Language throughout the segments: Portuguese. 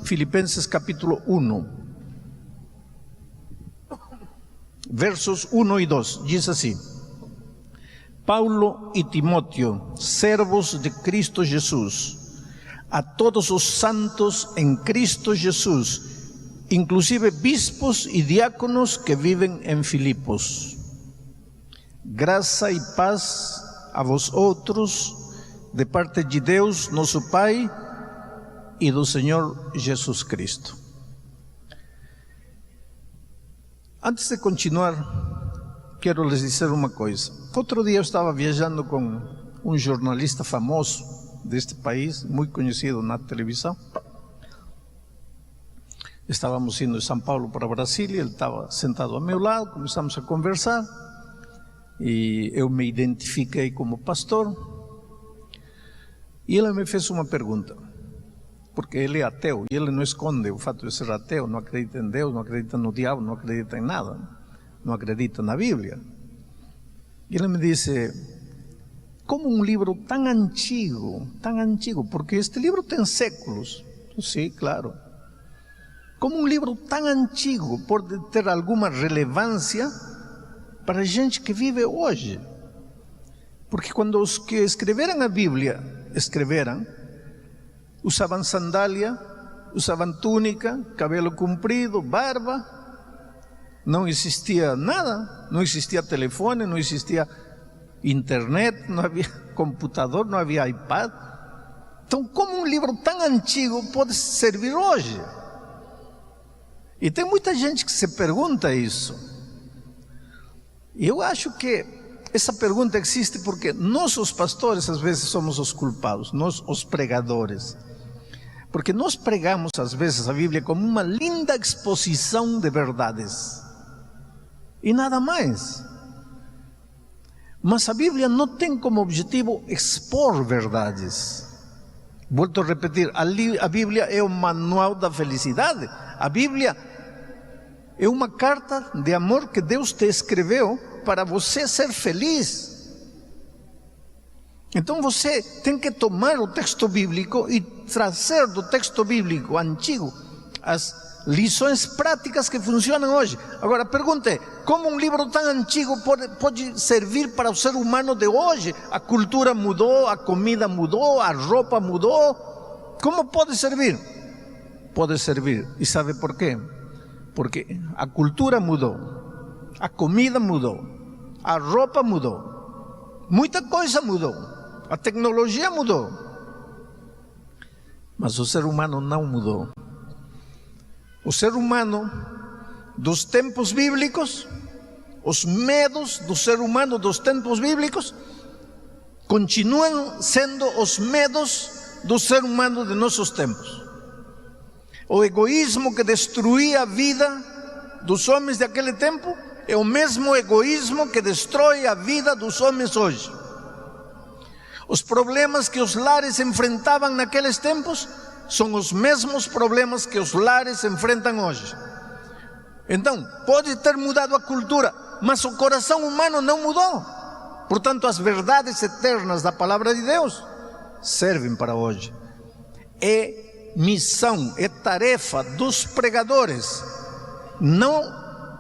Filipenses capítulo 1, versos 1 y 2, dice así: Paulo y Timoteo, servos de Cristo Jesús, a todos los santos en Cristo Jesús, inclusive bispos y diáconos que viven en Filipos. Graça e paz a vosotros, de parte de Deus, nosso Pai, e do Senhor Jesus Cristo. Antes de continuar, quero lhes dizer uma coisa. Outro dia eu estava viajando com um jornalista famoso deste país, muito conhecido na televisão. Estávamos indo de São Paulo para Brasília, ele estava sentado ao meu lado, começamos a conversar, e eu me identifiquei como pastor, e ele me fez uma pergunta, porque ele é ateu, e ele não esconde o fato de ser ateu, não acredita em Deus, não acredita no diabo, não acredita em nada, não acredita na Bíblia. E ele me disse: como um livro tão antigo, porque este livro tem séculos, sim, claro, como um livro tão antigo pode ter alguma relevância para a gente que vive hoje? Porque quando os que escreveram a Bíblia escreveram, usavam sandália, usavam túnica, cabelo comprido, barba, não existia nada, não existia telefone, não existia internet, não havia computador, não havia iPad. Então, como um livro tão antigo pode servir hoje? E tem muita gente que se pergunta isso. E eu acho que essa pergunta existe porque nós, os pastores, às vezes somos os culpados, nós, os pregadores. Porque nós pregamos, às vezes, a Bíblia como uma linda exposição de verdades. E nada mais. Mas a Bíblia não tem como objetivo expor verdades. Volto a repetir, a Bíblia é o manual da felicidade. A Bíblia é uma carta de amor que Deus te escreveu para você ser feliz. Então você tem que tomar o texto bíblico e trazer do texto bíblico antigo as lições práticas que funcionam hoje. Agora, pergunte: como um livro tão antigo pode servir para o ser humano de hoje? A cultura mudou, a comida mudou, a roupa mudou. Como pode servir? Pode servir. E sabe por quê? Porque a cultura mudou, a comida mudou, a roupa mudou, muita coisa mudou, a tecnologia mudou, mas o ser humano não mudou. O ser humano dos tempos bíblicos, os medos do ser humano dos tempos bíblicos, continuam sendo os medos do ser humano de nossos tempos. O egoísmo que destruía a vida dos homens daquele tempo é o mesmo egoísmo que destrói a vida dos homens hoje. Os problemas que os lares enfrentavam naqueles tempos são os mesmos problemas que os lares enfrentam hoje. Então, pode ter mudado a cultura, mas o coração humano não mudou. Portanto, as verdades eternas da palavra de Deus servem para hoje. É missão, é tarefa dos pregadores não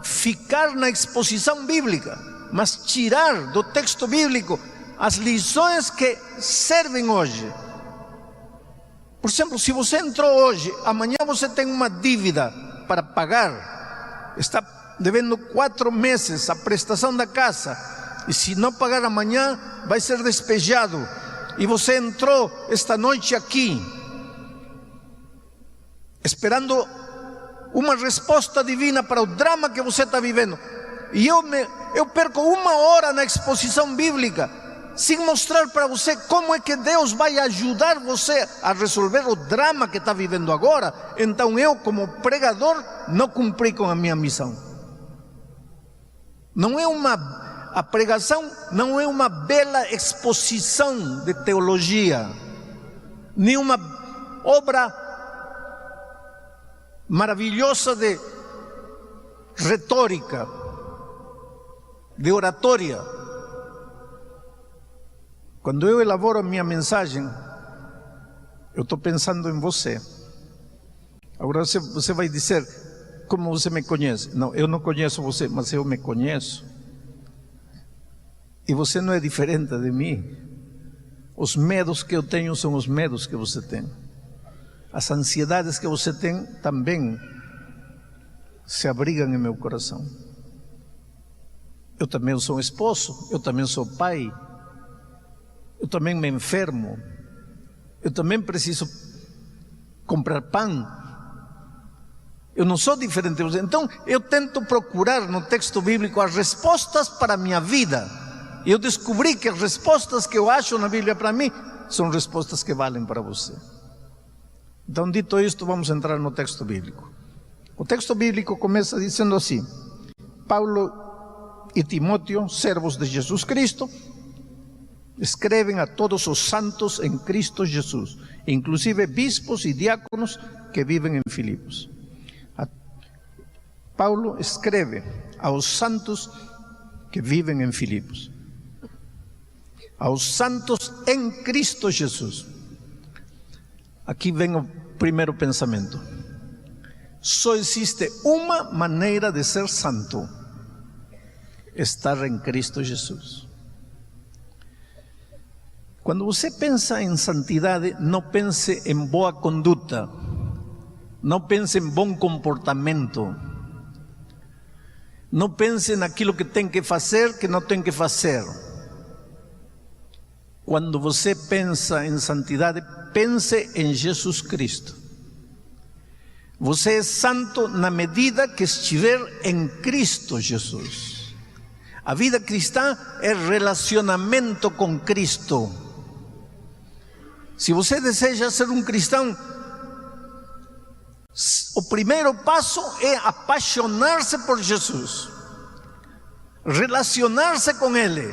ficar na exposição bíblica, mas tirar do texto bíblico as lições que servem hoje. Por exemplo, se você entrou hoje, amanhã você tem uma dívida para pagar, está devendo 4 meses a prestação da casa, e se não pagar amanhã vai ser despejado, e você entrou esta noite aqui esperando uma resposta divina para o drama que você está vivendo, e eu perco 1 hora na exposição bíblica sem mostrar para você como é que Deus vai ajudar você a resolver o drama que está vivendo agora. Então eu, como pregador, não cumpri com a minha missão. A pregação não é uma bela exposição de teologia, nem uma obra maravilhosa de retórica, de oratória. Quando eu elaboro a minha mensagem, eu estou pensando em você. Agora você vai dizer, como você me conhece? Não, eu não conheço você, mas eu me conheço. E você não é diferente de mim. Os medos que eu tenho são os medos que você tem. As ansiedades que você tem também se abrigam em meu coração. Eu também sou esposo, eu também sou pai, eu também me enfermo, eu também preciso comprar pão. Eu não sou diferente de você. Então eu tento procurar no texto bíblico as respostas para a minha vida. E eu descobri que as respostas que eu acho na Bíblia para mim são respostas que valem para você. Então, dito isto, vamos entrar no texto bíblico. O texto bíblico começa dizendo assim: Paulo e Timóteo, servos de Jesus Cristo, escrevem a todos os santos em Cristo Jesus, inclusive bispos e diáconos que vivem em Filipos. Paulo escreve aos santos que vivem em Filipos, aos santos em Cristo Jesus. Aqui vem o primeiro pensamento. Só existe uma maneira de ser santo: estar em Cristo Jesus. Quando você pensa em santidade, não pense em boa conduta, não pense em bom comportamento, não pense naquilo que tem que fazer, que não tem que fazer. Quando você pensa em santidade, pense em Jesus Cristo. Você é santo na medida que estiver em Cristo Jesus. A vida cristã é relacionamento com Cristo. Se você deseja ser um cristão, o primeiro passo é apaixonar-se por Jesus, relacionar-se com Ele,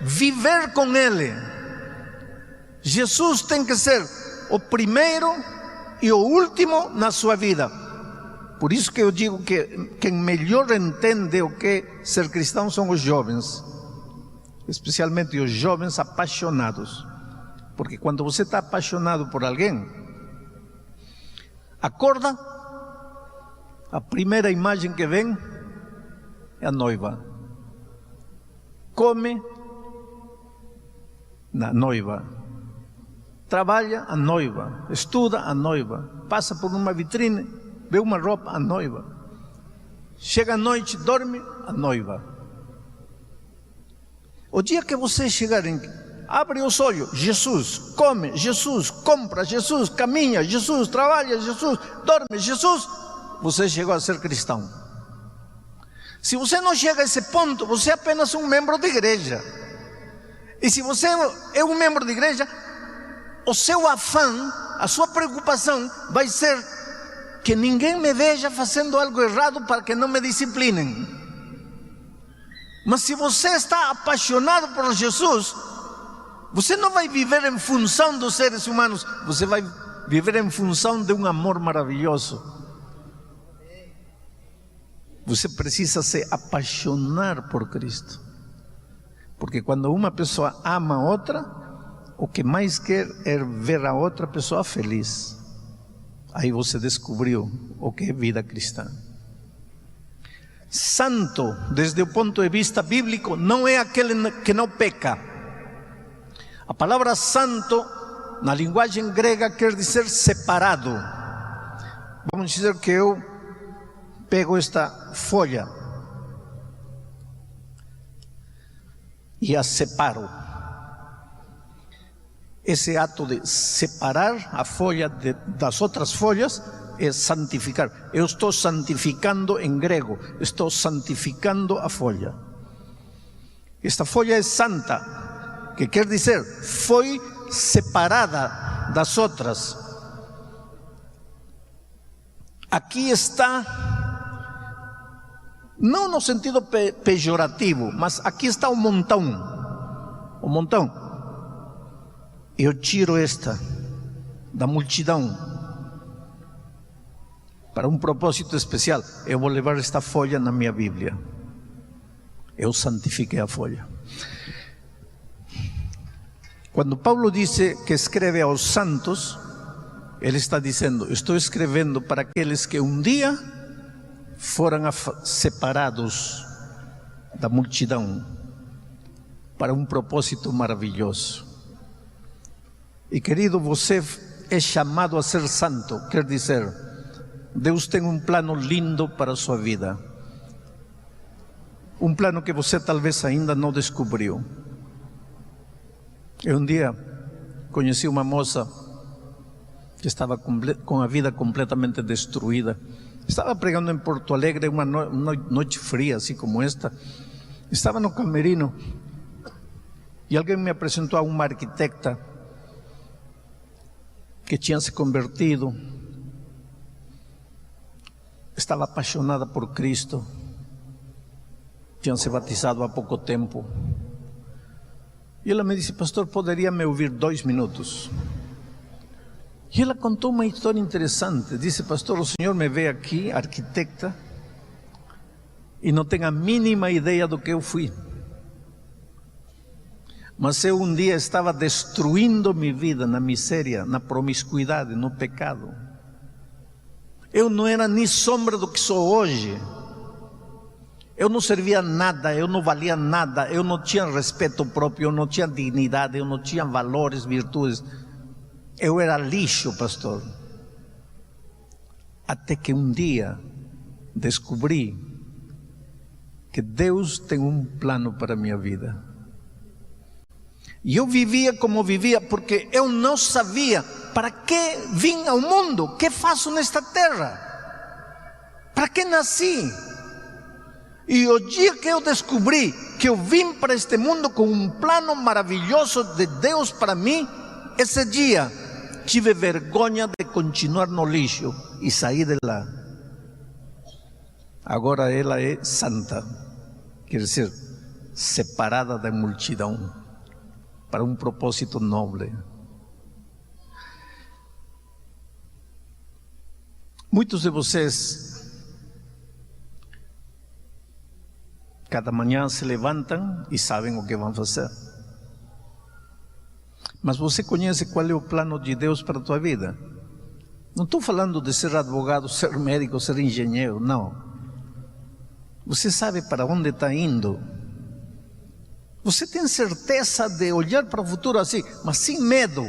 viver com Ele. Jesus tem que ser o primeiro e o último na sua vida. Por isso que eu digo que quem melhor entende o que é ser cristão são os jovens, especialmente os jovens apaixonados. Porque quando você está apaixonado por alguém, acorda, a primeira imagem que vem é a noiva. Come, na noiva. Trabalha, a noiva. Estuda, a noiva. Passa por uma vitrine, vê uma roupa, a noiva. Chega à noite, dorme, a noiva. O dia que você chegar abre os olhos, Jesus, come, Jesus, compra, Jesus, caminha, Jesus, trabalha, Jesus, dorme, Jesus, você chegou a ser cristão. Se você não chega a esse ponto, você é apenas um membro de igreja. E se você é um membro de igreja, o seu afã, a sua preocupação vai ser que ninguém me veja fazendo algo errado para que não me disciplinem. Mas se você está apaixonado por Jesus, você não vai viver em função dos seres humanos, você vai viver em função de um amor maravilhoso. Você precisa se apaixonar por Cristo. Porque quando uma pessoa ama a outra, o que mais quer é ver a outra pessoa feliz. Aí você descobriu o que é vida cristã. Santo, desde o ponto de vista bíblico, não é aquele que não peca. A palavra santo, na linguagem grega, quer dizer separado. Vamos dizer que eu pego esta folha e a separo. Esse ato de separar a folha das outras folhas é santificar. Eu estou santificando em grego, estou santificando a folha. Esta folha é santa, que quer dizer, foi separada das outras. Aqui está, não no sentido pejorativo, mas aqui está o montão. O montão. Eu tiro esta da multidão para um propósito especial. Eu vou levar esta folha na minha Bíblia. Eu santifiquei a folha. Quando Paulo disse que escreve aos santos, Ele está dizendo: estou escrevendo para aqueles que um dia foram separados da multidão para um propósito maravilhoso. E querido, você é chamado a ser santo. Quer dizer, Deus tem um plano lindo para a sua vida. Um plano que você talvez ainda não descobriu. Eu um dia conheci uma moça que estava com a vida completamente destruída. Estava pregando em Porto Alegre uma noite fria, assim como esta. Estava no camerino e alguém me apresentou a uma arquitecta que tinha se convertido, estava apaixonada por Cristo, tinha se batizado há pouco tempo. E ela me disse: pastor, poderia me ouvir 2 minutos? E ela contou uma história interessante. Disse: pastor, o senhor me vê aqui, arquitecta, e não tem a mínima ideia do que eu fui. Mas eu um dia estava destruindo minha vida na miséria, na promiscuidade, no pecado. Eu não era nem sombra do que sou hoje. Eu não servia nada, eu não valia nada, eu não tinha respeito próprio, eu não tinha dignidade, eu não tinha valores, virtudes. Eu era lixo, pastor. Até que um dia descobri que Deus tem um plano para a minha vida. E eu vivia como vivia porque eu não sabia para que vim ao mundo, o que faço nesta terra, para que nasci. E o dia que eu descobri que eu vim para este mundo com um plano maravilhoso de Deus para mim, esse dia tive vergonha de continuar no lixo e saí de lá. Agora ela é santa, quer dizer, separada da multidão, para um propósito nobre. Muitos de vocês cada manhã se levantam e sabem o que vão fazer. Mas você conhece qual é o plano de Deus para a tua vida? Não estou falando de ser advogado, ser médico, ser engenheiro, não. Você sabe para onde está indo. Você tem certeza de olhar para o futuro assim, mas sem medo.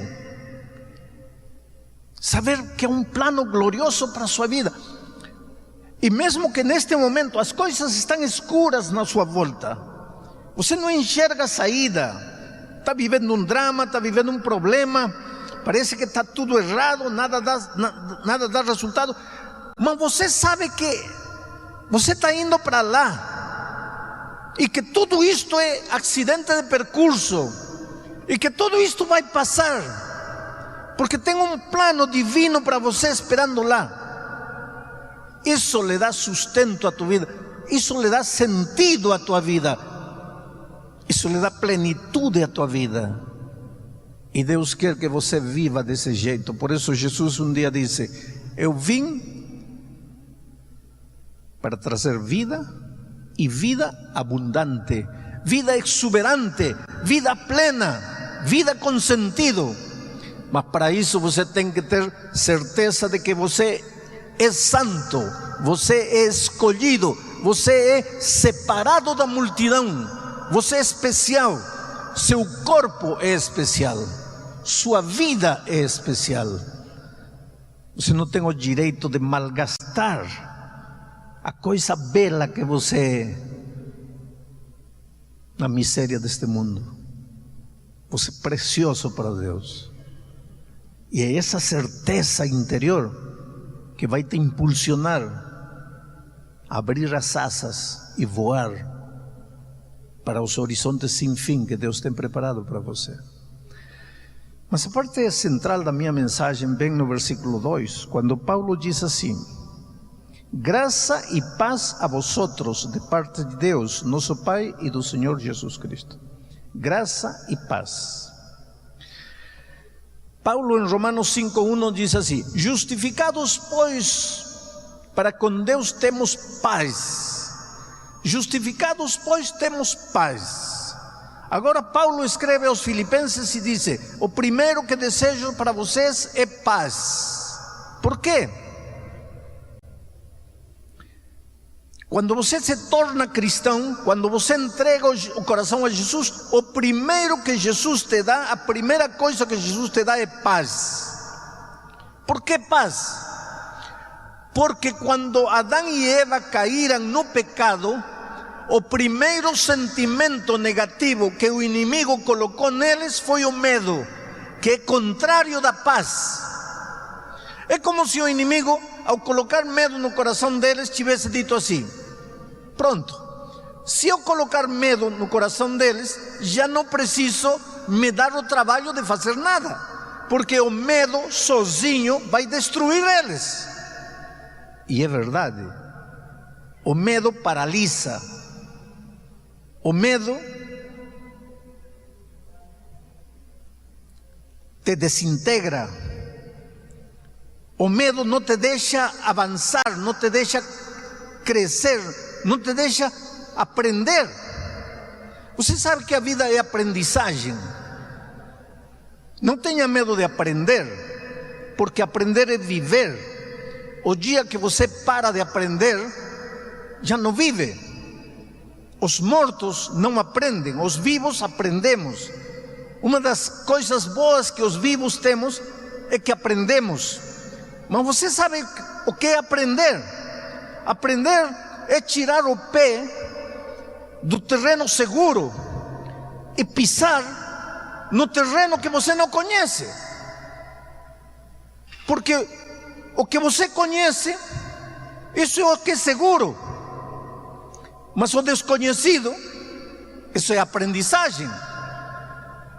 Saber que é um plano glorioso para a sua vida. E mesmo que neste momento as coisas estão escuras na sua volta, você não enxerga a saída. Está vivendo um drama, está vivendo um problema, parece que está tudo errado, nada dá resultado. Mas você sabe que você está indo para lá, e que tudo isto é acidente de percurso, e que tudo isto vai passar, porque tem um plano divino para você esperando lá. Isso lhe dá sustento à tua vida, isso lhe dá sentido à tua vida, isso lhe dá plenitude à tua vida. E Deus quer que você viva desse jeito. Por isso Jesus um dia disse: eu vim para trazer vida, e vida abundante, vida exuberante, vida plena, vida com sentido. Mas para isso você tem que ter certeza de que você é santo, você é escolhido, você é separado da multidão, você é especial, seu corpo é especial, sua vida é especial. Você não tem o direito de malgastar a coisa bela que você é na miséria deste mundo. Você é precioso para Deus. E é essa certeza interior que vai te impulsionar a abrir as asas e voar para os horizontes sem fim que Deus tem preparado para você. Mas a parte central da minha mensagem vem no versículo 2, quando Paulo diz assim: graça e paz a vosotros de parte de Deus, nosso Pai, e do Senhor Jesus Cristo. Graça e paz. Paulo em Romanos 5:1 diz assim: justificados pois para com Deus temos paz. Justificados pois temos paz. Agora Paulo escreve aos Filipenses e diz: o primeiro que desejo para vocês é paz. Por quê? Quando você se torna cristão, quando você entrega o coração a Jesus, o primeiro que Jesus te dá, a primeira coisa que Jesus te dá é paz. Por que paz? Porque quando Adão e Eva caíram no pecado, o primeiro sentimento negativo que o inimigo colocou neles foi o medo, que é contrário da paz. É como se o inimigo, ao colocar medo no coração deles, tivesse dito assim: pronto, se eu colocar medo no coração deles, já não preciso me dar o trabalho de fazer nada, porque o medo sozinho vai destruir eles. E é verdade, o medo paralisa, o medo te desintegra, o medo não te deixa avançar, não te deixa crescer, não te deixa aprender. Você sabe que a vida é aprendizagem. Não tenha medo de aprender, porque aprender é viver. O dia que você para de aprender, já não vive. Os mortos não aprendem, os vivos aprendemos. Uma das coisas boas que os vivos temos é que aprendemos. Mas você sabe o que é aprender? Aprender é tirar o pé do terreno seguro e pisar no terreno que você não conhece. Porque o que você conhece, isso é o que é seguro. Mas o desconhecido, isso é aprendizagem.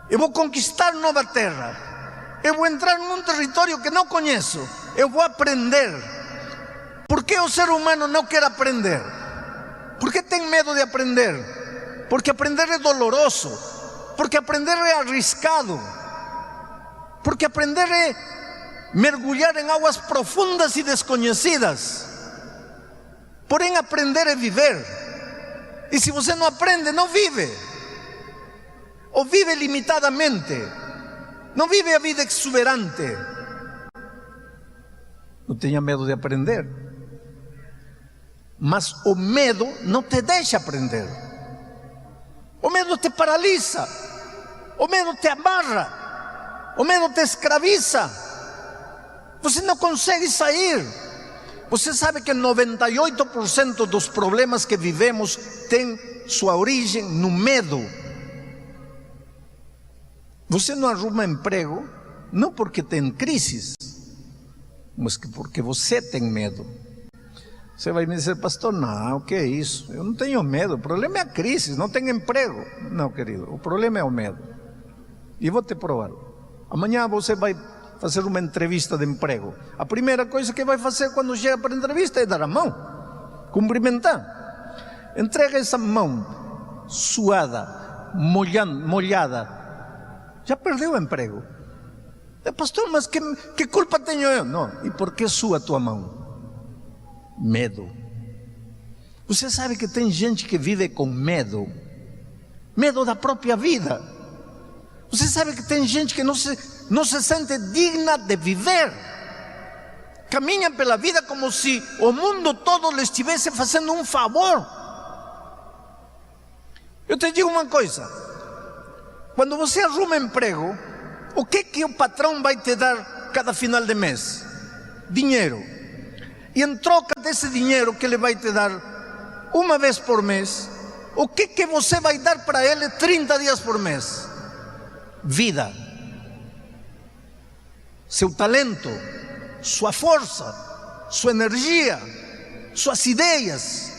Eu vou conquistar nova terra, eu vou entrar num território que não conheço, eu vou aprender. Por que o ser humano não quer aprender? Por que tem medo de aprender? Porque aprender é doloroso, porque aprender é arriscado, porque aprender é mergulhar em águas profundas e desconhecidas. Porém, aprender é viver. E se você não aprende, não vive. Ou vive limitadamente, não vive a vida exuberante. Não tenha medo de aprender. Mas o medo não te deixa aprender. O medo te paralisa, o medo te amarra, o medo te escraviza. Você não consegue sair. Você sabe que 98% dos problemas que vivemos tem sua origem no medo. Você não arruma emprego não porque tem crises, mas porque você tem medo. Você vai me dizer: pastor, não, o que é isso? Eu não tenho medo, o problema é a crise, não tenho emprego. Não, querido, o problema é o medo. E vou te provar. Amanhã você vai fazer uma entrevista de emprego. A primeira coisa que vai fazer quando chega para a entrevista é dar a mão, cumprimentar. Entrega essa mão suada, molhada. Já perdeu o emprego. Pastor, mas que culpa tenho eu? Não. E por que sua tua mão? Medo. Você sabe que tem gente que vive com medo, medo da própria vida. Você sabe que tem gente que não se sente digna de viver, caminha pela vida como se o mundo todo lhe estivesse fazendo um favor. Eu te digo uma coisa: quando você arruma emprego, o que o patrão vai te dar cada final de mês? Dinheiro. E em troca desse dinheiro que ele vai te dar uma vez por mês, o que você vai dar para ele 30 dias por mês? Vida. Seu talento, sua força, sua energia, suas ideias.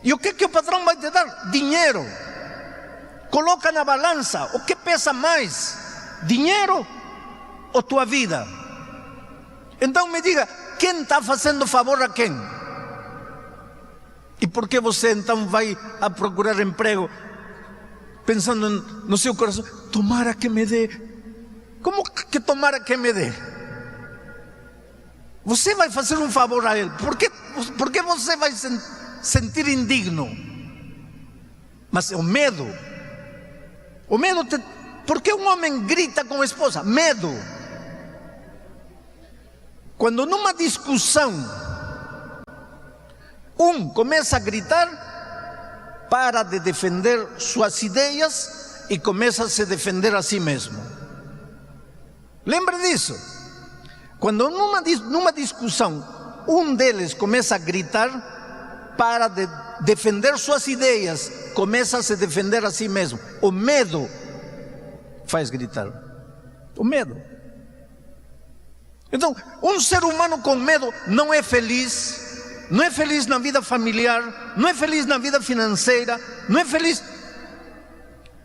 E o que o patrão vai te dar? Dinheiro. Coloca na balança, o que pesa mais? Dinheiro ou tua vida? Então me diga, quem está fazendo favor a quem? E por que você então vai a procurar emprego pensando no seu coração: tomara que me dê? Como que tomara que me dê? Você vai fazer um favor a ele. Por que você vai sentir indigno? Mas o medo por que um homem grita com a esposa? Medo. Quando numa discussão começa a gritar, para de defender suas ideias e começa a se defender a si mesmo. Lembra disso? Quando numa discussão deles começa a gritar, para de defender suas ideias, começa a se defender a si mesmo. O medo faz gritar. O medo. Então, um ser humano com medo não é feliz. Não é feliz na vida familiar, não é feliz na vida financeira, não é feliz.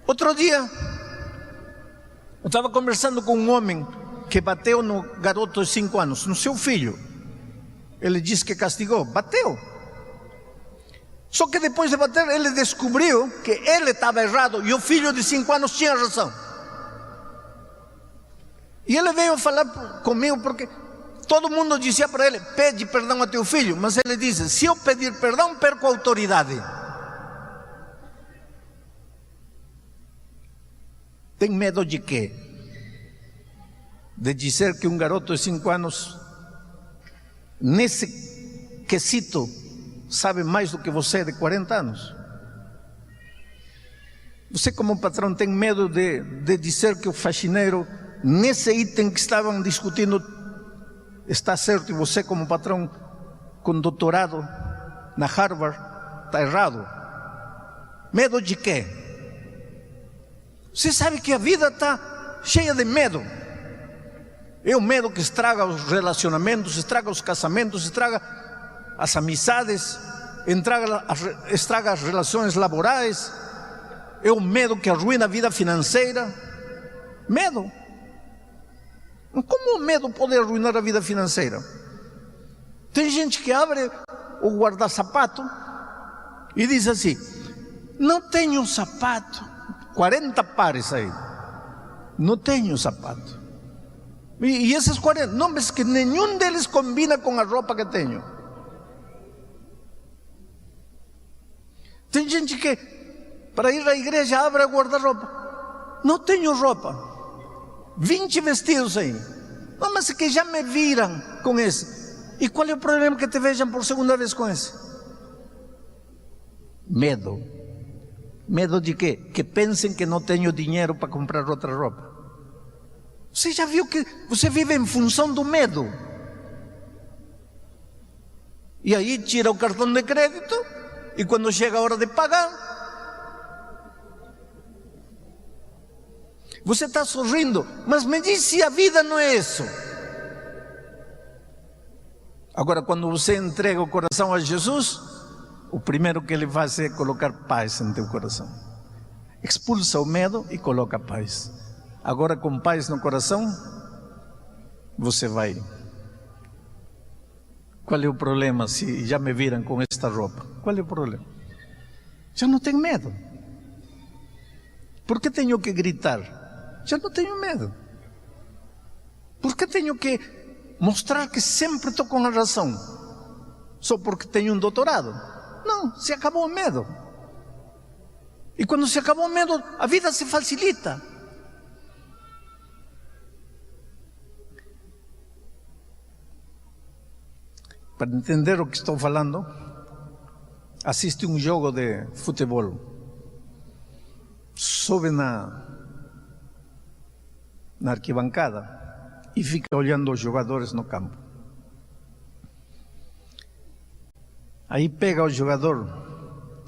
Outro dia, eu estava conversando com um homem que bateu no garoto de 5 anos, no seu filho. Ele disse que castigou, bateu. Só que depois de bater, ele descobriu que ele estava errado e o filho de 5 anos tinha razão. E ele veio falar comigo porque todo mundo dizia para ele: pede perdão a teu filho. Mas ele disse: se eu pedir perdão, perco a autoridade. Tem medo de quê? De dizer que um garoto de 5 anos, nesse quesito, sabe mais do que você de 40 anos. Você, como patrão, tem medo de dizer que o faxineiro, nesse item que estavam discutindo, está certo, e você, como patrão com doutorado na Harvard, está errado. Medo de quê? Você sabe que a vida está cheia de medo. É o medo que estraga os relacionamentos, estraga os casamentos, estraga as amizades, estraga as relações laborais. É o medo que arruina a vida financeira. Medo. Como o medo pode arruinar a vida financeira? Tem gente que abre o guarda-sapato e diz assim: não tenho sapato. 40 pares aí. Não tenho sapato. E esses 40, não, mas que nenhum deles combina com a roupa que tenho. Tem gente que, para ir à igreja, abre o guarda-roupa. Não tenho roupa. 20 vestidos aí. Não, mas que já me viram com esse. E qual é o problema que te vejam por segunda vez com esse? Medo. Medo de quê? Que pensem que não tenho dinheiro para comprar outra roupa. Você já viu que você vive em função do medo? E aí tira o cartão de crédito, e quando chega a hora de pagar, você está sorrindo, mas me diz se a vida não é isso. Agora, quando você entrega o coração a Jesus, o primeiro que Ele faz é colocar paz em teu coração. Expulsa o medo e coloca paz. Agora, com paz no coração, você vai. Qual é o problema se já me viram com esta roupa? Qual é o problema? Já não tenho medo. Por que tenho que gritar? Já não tenho medo. Por que tenho que mostrar que sempre estou com a razão? Só porque tenho um doutorado? Não, se acabou o medo. E quando se acabou o medo, a vida se facilita. Para entender o que estou falando, assiste um jogo de futebol. Sobe na arquibancada e fica olhando os jogadores no campo. Aí pega o jogador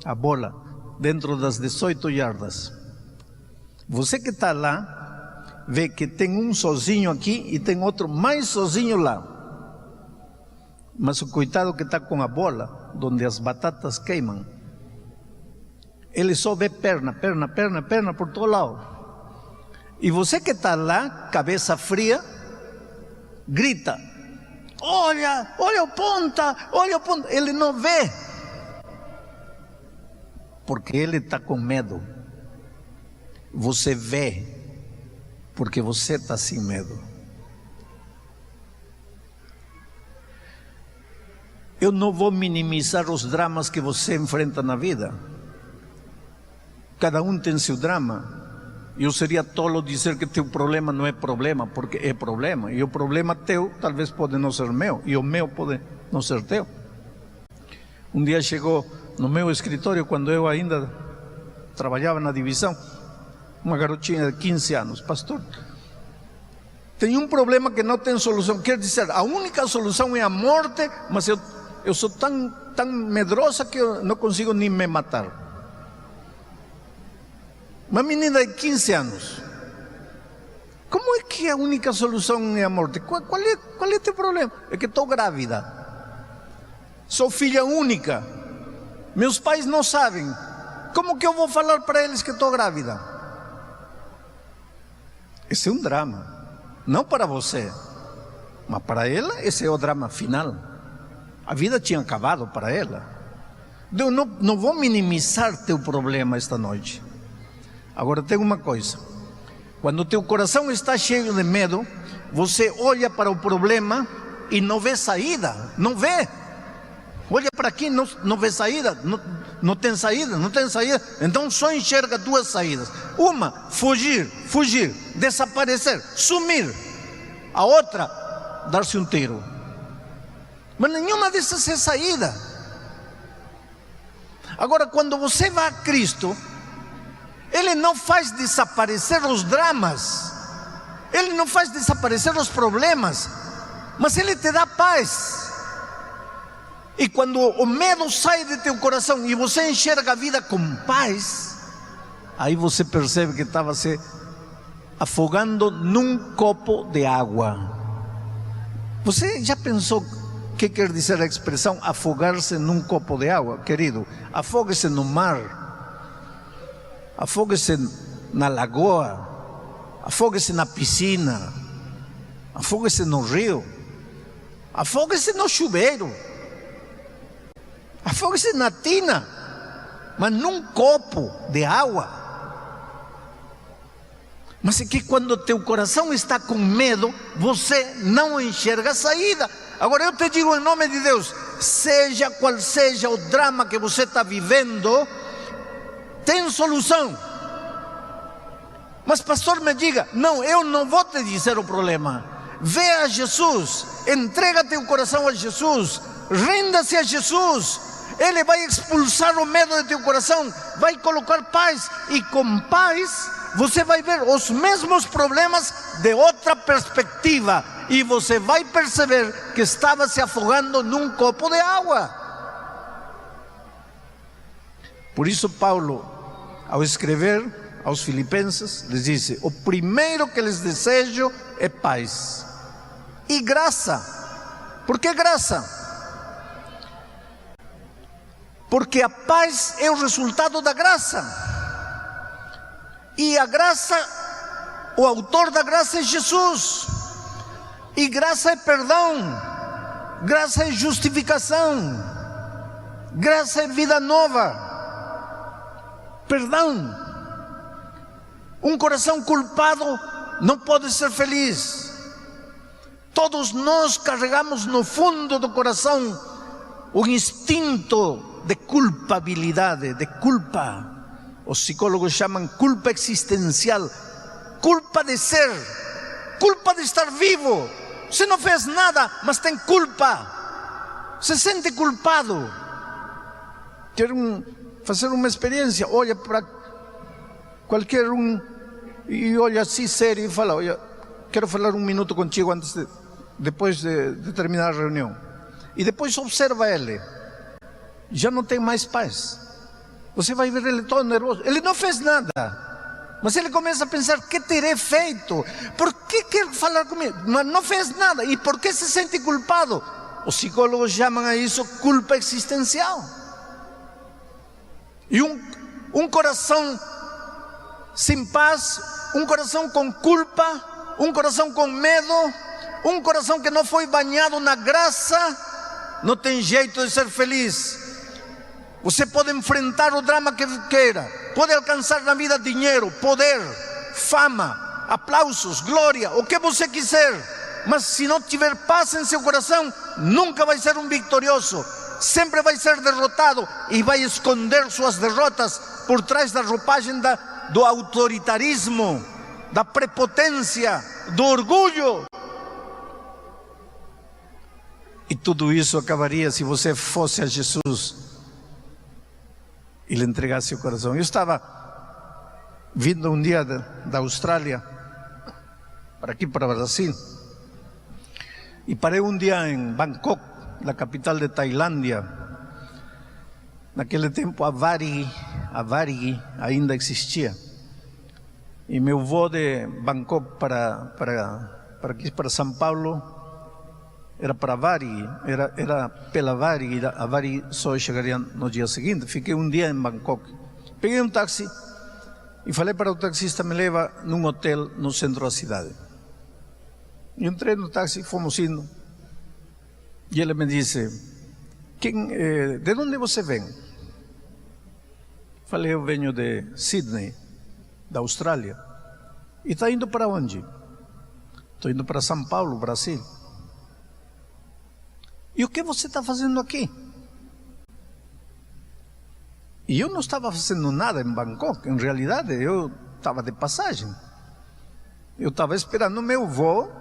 a bola dentro das 18 yardas. Você que está lá, vê que tem um sozinho aqui e tem outro mais sozinho lá. Mas o coitado que está com a bola, onde as batatas queimam, ele só vê perna por todo lado. E você que está lá, cabeça fria, grita: olha o ponta, olha o ponta. Ele não vê, porque ele está com medo. Você vê, porque você está sem medo. Eu não vou minimizar os dramas que você enfrenta na vida. Cada um tem seu drama. Eu seria tolo dizer que teu problema não é problema, porque é problema. E o problema teu talvez pode não ser meu, e o meu pode não ser teu. Um dia chegou no meu escritório, quando eu ainda trabalhava na divisão, uma garotinha de 15 anos. Pastor, tem um problema que não tem solução. Quer dizer, a única solução é a morte, mas eu sou tão medrosa que eu não consigo nem me matar. Uma menina de 15 anos. Como é que a única solução é a morte? Qual é teu problema? É que estou grávida. Sou filha única. Meus pais não sabem. Como que eu vou falar para eles que estou grávida? Esse é um drama. Não para você, mas para ela esse é o drama final. A vida tinha acabado para ela. Eu não vou minimizar teu problema esta noite. Agora tem uma coisa: quando teu coração está cheio de medo, você olha para o problema e não vê saída. Não vê. Olha para aqui, não vê saída. Não tem saída, não tem saída. Então só enxerga duas saídas: uma, fugir, desaparecer, sumir. A outra, dar-se um tiro. Mas nenhuma dessas é saída. Agora, quando você vai a Cristo, Ele não faz desaparecer os dramas, Ele não faz desaparecer os problemas, mas Ele te dá paz. E quando o medo sai de teu coração e você enxerga a vida com paz, aí você percebe que estava se afogando num copo de água. Você já pensou o que quer dizer a expressão afogar-se num copo de água? Querido, afogue-se no mar, afogue-se na lagoa, afogue-se na piscina, afogue-se no rio, afogue-se no chuveiro, afogue-se na tina, mas num copo de água. Mas é que quando teu coração está com medo, você não enxerga a saída. Agora eu te digo em nome de Deus, seja qual seja o drama que você está vivendo, tem solução. Mas pastor, me diga, não, eu não vou te dizer o problema. Vê a Jesus, entrega teu coração a Jesus, renda-se a Jesus. Ele vai expulsar o medo de teu coração, vai colocar paz, e com paz você vai ver os mesmos problemas de outra perspectiva, e você vai perceber que estava se afogando num copo de água. Por isso Paulo, ao escrever aos Filipenses, lhes disse: o primeiro que lhes desejo é paz e graça. Por que graça? Porque a paz é o resultado da graça. E a graça, o autor da graça é Jesus. E graça é perdão, graça é justificação, graça é vida nova. Perdão. Um coração culpado não pode ser feliz. Todos nós carregamos no fundo do coração o instinto de culpabilidade, de culpa. Os psicólogos chamam culpa existencial, culpa de ser, culpa de estar vivo. Você não fez nada, mas tem culpa, se sente culpado. Quero fazer uma experiência, olha para qualquer um e olha assim sério e fala: olha, quero falar um minuto contigo depois de terminar a reunião. E depois observa ele, já não tem mais paz. Você vai ver ele todo nervoso. Ele não fez nada, mas ele começa a pensar: que terei feito? Por que quer falar comigo? Mas não fez nada. E por que se sente culpado? Os psicólogos chamam a isso culpa existencial. E um coração sem paz, um coração com culpa, um coração com medo, um coração que não foi banhado na graça, não tem jeito de ser feliz. Você pode enfrentar o drama que queira, pode alcançar na vida dinheiro, poder, fama, aplausos, glória, o que você quiser, mas se não tiver paz em seu coração, nunca vai ser um vitorioso, sempre vai ser derrotado e vai esconder suas derrotas por trás da roupagem da do autoritarismo, da prepotência, do orgulho. E tudo isso acabaria se você fosse a Jesus e lhe entregasse o coração. Eu estava vindo um dia da Austrália para aqui, para o Brasil, e parei um dia em Bangkok, na capital de Tailândia. Naquele tempo a Varig ainda existia. E meu voo de Bangkok para aqui, para São Paulo, era para Varig, era pela Varig, a Varig só chegaria no dia seguinte. Fiquei um dia em Bangkok. Peguei um táxi e falei para o taxista, me leva num hotel no centro da cidade. Entrei no táxi, fomos indo, e ele me disse: de onde você vem? Falei: eu venho de Sydney, da Austrália. E está indo para onde? Estou indo para São Paulo, Brasil. E o que você está fazendo aqui? E eu não estava fazendo nada em Bangkok. Em realidade, eu estava de passagem. Eu estava esperando o meu voo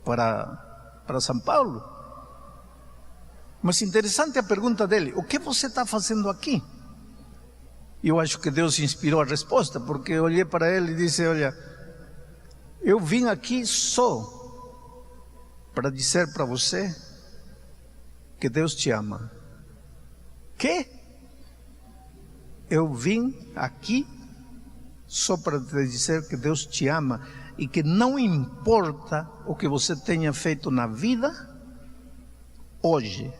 para São Paulo. Mas interessante a pergunta dele: o que você está fazendo aqui? Eu acho que Deus inspirou a resposta, porque eu olhei para ele e disse: olha, eu vim aqui só para dizer para você que Deus te ama. Que? Eu vim aqui só para te dizer que Deus te ama e que não importa o que você tenha feito na vida, hoje,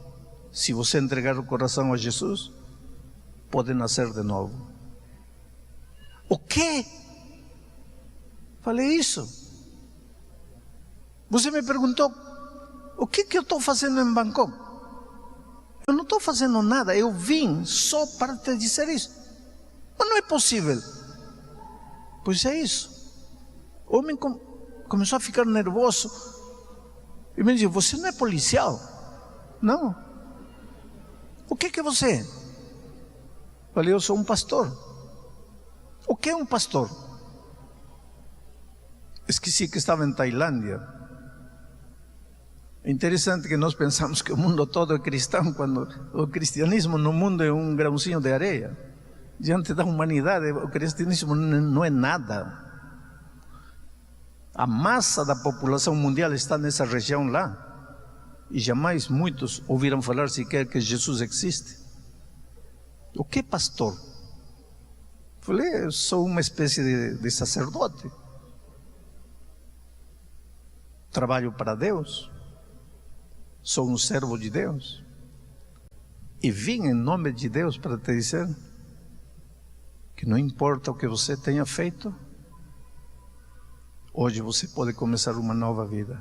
se você entregar o coração a Jesus, pode nascer de novo. O quê? Falei: isso. Você me perguntou: o que eu estou fazendo em Bangkok? Eu não estou fazendo nada, eu vim só para te dizer isso. Mas não é possível. Pois é isso. O homem começou a ficar nervoso e me disse: você não é policial? Não. O que você é? Falei: eu sou um pastor. O que é um pastor? Esqueci que estava em Tailândia. É interessante que nós pensamos que o mundo todo é cristão, quando o cristianismo no mundo é um grãozinho de areia. Diante da humanidade, o cristianismo não é nada. A massa da população mundial está nessa região lá. E jamais muitos ouviram falar sequer que Jesus existe. O que é pastor? Falei: eu sou uma espécie de sacerdote. Trabalho para Deus. Sou um servo de Deus. E vim em nome de Deus para te dizer que não importa o que você tenha feito, hoje você pode começar uma nova vida.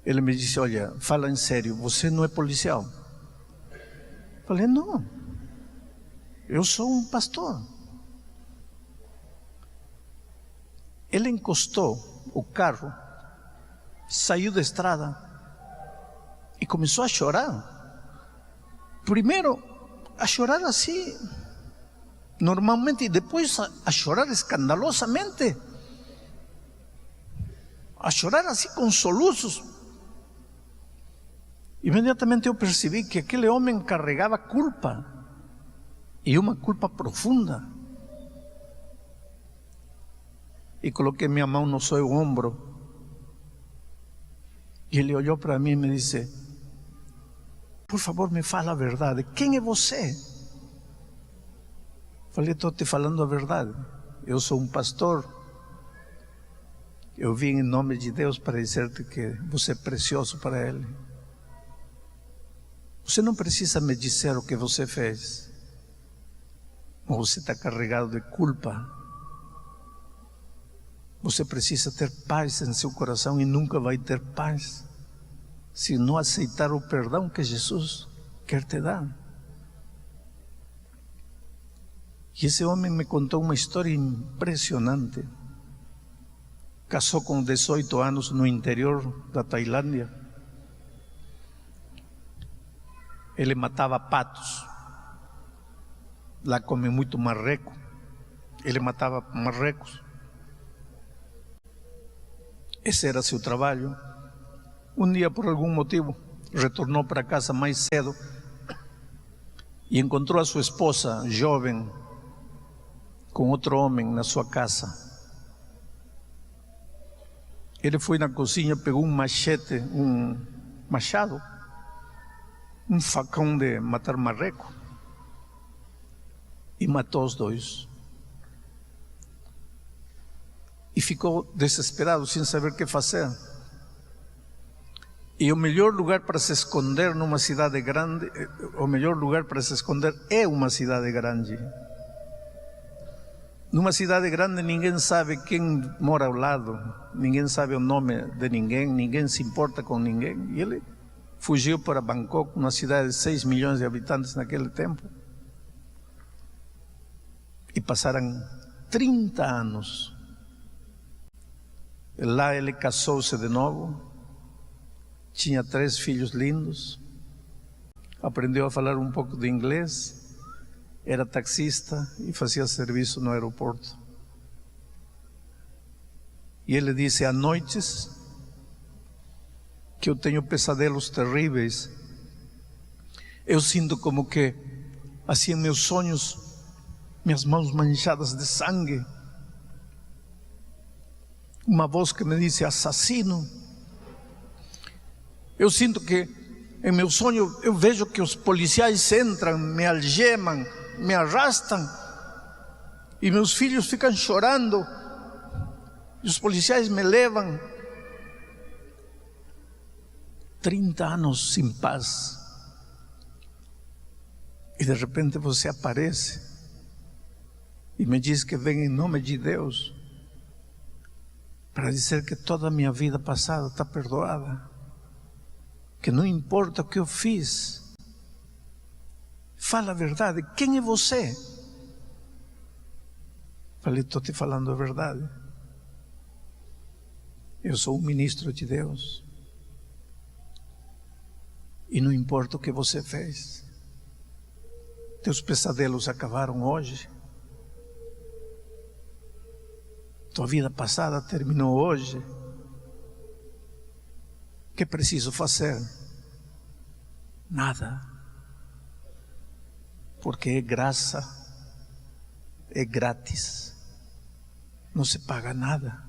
Ele me disse: olha, fala em sério, você não é policial? Falei: não, eu sou um pastor. Ele encostou o carro, saiu da estrada e começou a chorar. Primeiro a chorar assim, normalmente, e depois a chorar escandalosamente, a chorar assim com soluços. Imediatamente eu percebi que aquele homem carregava culpa, e uma culpa profunda. E coloquei minha mão no seu ombro, e ele olhou para mim e me disse: por favor, me fala a verdade, quem é você? Falei: estou te falando a verdade, eu sou um pastor, eu vim em nome de Deus para dizer-te que você é precioso para Ele. Você não precisa me dizer o que você fez, mas você está carregado de culpa. Você precisa ter paz em seu coração e nunca vai ter paz se não aceitar o perdão que Jesus quer te dar. E esse homem me contou uma história impressionante. Casou com 18 anos no interior da Tailândia. Ele matava patos. Lá comem muito marreco. Ele matava marrecos. Esse era seu trabalho. Um dia, por algum motivo, retornou para casa mais cedo e encontrou a sua esposa, jovem, com outro homem na sua casa. Ele foi na cozinha, pegou um machete, um machado, um facão de matar marreco e matou os dois. E ficou desesperado, sem saber o que fazer. E o melhor lugar para se esconder numa cidade grande, o melhor lugar para se esconder é uma cidade grande. Numa cidade grande ninguém sabe quem mora ao lado, ninguém sabe o nome de ninguém se importa com ninguém. E ele fugiu para Bangkok, uma cidade de 6 milhões de habitantes naquele tempo. E passaram 30 anos. Lá ele casou-se de novo, tinha 3 filhos lindos, aprendeu a falar um pouco de inglês, era taxista e fazia serviço no aeroporto. E ele disse: há noites que eu tenho pesadelos terríveis. Eu sinto como que, assim, em meus sonhos, minhas mãos manchadas de sangue. Uma voz que me disse: assassino. Eu sinto que em meu sonho eu vejo que os policiais entram, me algemam, me arrastam e meus filhos ficam chorando e os policiais me levam. 30 anos sem paz e de repente você aparece e me diz que vem em nome de Deus para dizer que toda a minha vida passada está perdoada, que não importa o que eu fiz. Fala a verdade, quem é você? Falei: estou te falando a verdade. Eu sou um ministro de Deus. E não importa o que você fez. Teus pesadelos acabaram hoje. Tua vida passada terminou hoje. O que preciso fazer? Nada. Porque é graça, é grátis, não se paga nada.